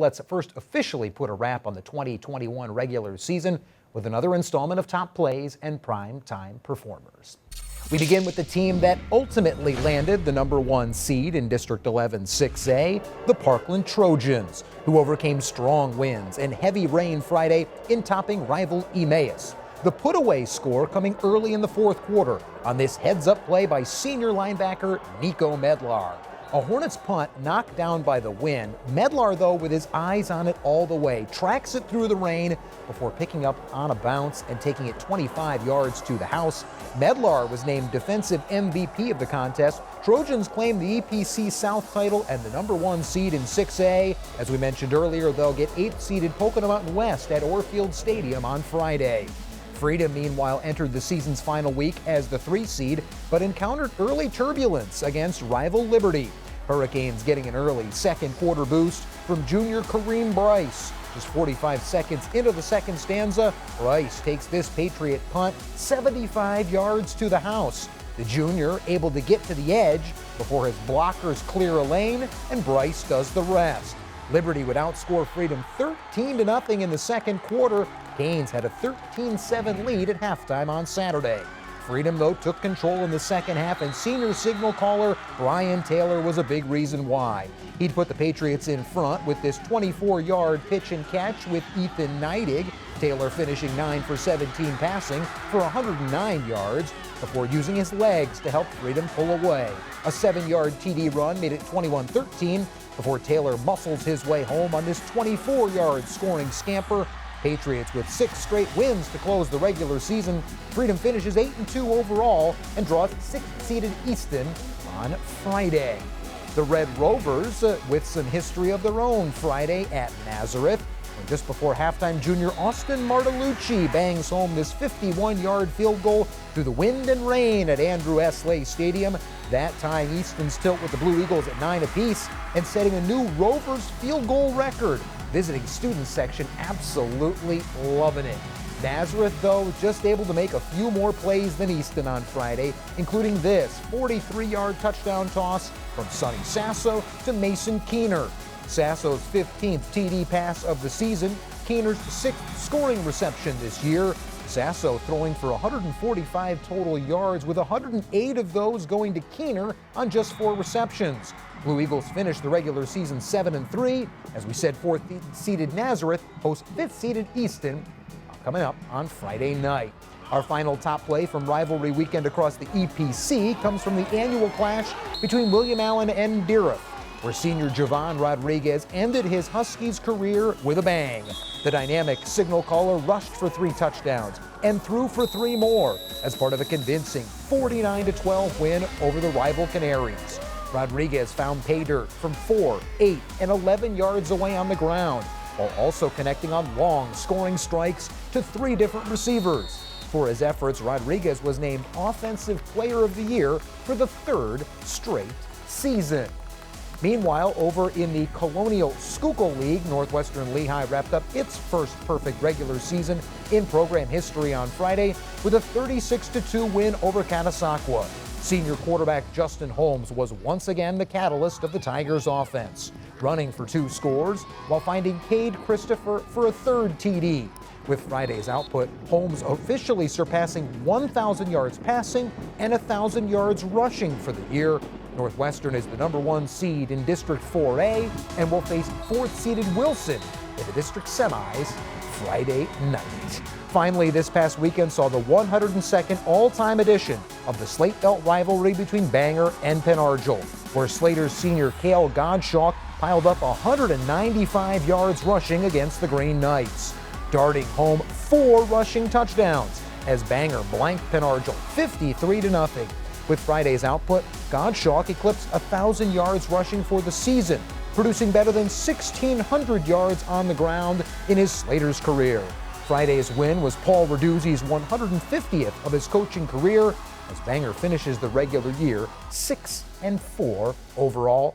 Let's first officially put a wrap on the 2021 regular season with another installment of top plays and prime time performers. We begin with the team that ultimately landed the #1 seed in District 11 6A, the Parkland Trojans, who overcame strong winds and heavy rain Friday in topping rival Emmaus. The put-away score coming early in the fourth quarter on this heads-up play by senior linebacker Nico Medlar. A Hornets punt knocked down by the wind. Medlar, though, with his eyes on it all the way, tracks it through the rain before picking up on a bounce and taking it 25 yards to the house. Medlar was named defensive MVP of the contest. Trojans claim the EPC South title and the #1 seed in 6A. As we mentioned earlier, they'll get 8th-seeded Pocono Mountain West at Orfield Stadium on Friday. Freedom, meanwhile, entered the season's final week as the 3 seed, but encountered early turbulence against rival Liberty. Hurricanes getting an early second quarter boost from junior Kareem Bryce. Just 45 seconds into the second stanza, Bryce takes this Patriot punt 75 yards to the house. The junior able to get to the edge before his blockers clear a lane, and Bryce does the rest. Liberty would outscore Freedom 13-0 in the second quarter. Canes had a 13-7 lead at halftime on Saturday. Freedom, though, took control in the second half, and senior signal caller Brian Taylor was a big reason why. He'd put the Patriots in front with this 24-yard pitch and catch with Ethan Neidig. Taylor finishing 9 for 17 passing for 109 yards before using his legs to help Freedom pull away. A 7-yard TD run made it 21-13 before Taylor muscles his way home on this 24-yard scoring scamper. Patriots with 6 straight wins to close the regular season. Freedom finishes 8-2 overall and draws 6th-seeded Easton on Friday. The Red Rovers with some history of their own Friday at Nazareth. When just before halftime, junior Austin Martellucci bangs home this 51-yard field goal through the wind and rain at Andrew S. Lay Stadium. That tying Easton's tilt with the Blue Eagles at 9 apiece and setting a new Rovers field goal record. Visiting student section absolutely loving it. Nazareth, though, just able to make a few more plays than Easton on Friday, including this 43-yard touchdown toss from Sonny Sasso to Mason Keener. Sasso's 15th TD pass of the season, Keener's 6th scoring reception this year. Sasso throwing for 145 total yards, with 108 of those going to Keener on just 4 receptions. Blue Eagles finished the regular season 7-3. As we said, 4th-seeded Nazareth hosts 5th-seeded Easton coming up on Friday night. Our final top play from rivalry weekend across the EPC comes from the annual clash between William Allen and Deereth, where senior Javon Rodriguez ended his Huskies career with a bang. The dynamic signal caller rushed for 3 touchdowns and threw for 3 more as part of a convincing 49-12 win over the rival Canaries. Rodriguez found pay dirt from 4, 8, and 11 yards away on the ground, while also connecting on long scoring strikes to 3 different receivers. For his efforts, Rodriguez was named Offensive Player of the Year for the 3rd straight season. Meanwhile, over in the Colonial Schuylkill League, Northwestern Lehigh wrapped up its first perfect regular season in program history on Friday with a 36-2 win over Catasauqua. Senior quarterback Justin Holmes was once again the catalyst of the Tigers' offense, running for 2 scores while finding Cade Christopher for a 3rd TD. With Friday's output, Holmes officially surpassing 1,000 yards passing and 1,000 yards rushing for the year. Northwestern is the #1 seed in District 4A and will face 4th-seeded Wilson in the district semis Friday night. Finally, this past weekend saw the 102nd all-time edition of the Slate Belt rivalry between Bangor and Penargil, where Slater's senior Cale Godshalk piled up 195 yards rushing against the Green Knights, darting home 4 rushing touchdowns as Bangor blanked Penargil 53-0. With Friday's output, Godshalk eclipsed 1,000 yards rushing for the season, producing better than 1,600 yards on the ground in his Slater's career. Friday's win was Paul Raduzzi's 150th of his coaching career as Bangor finishes the regular year 6-4 overall.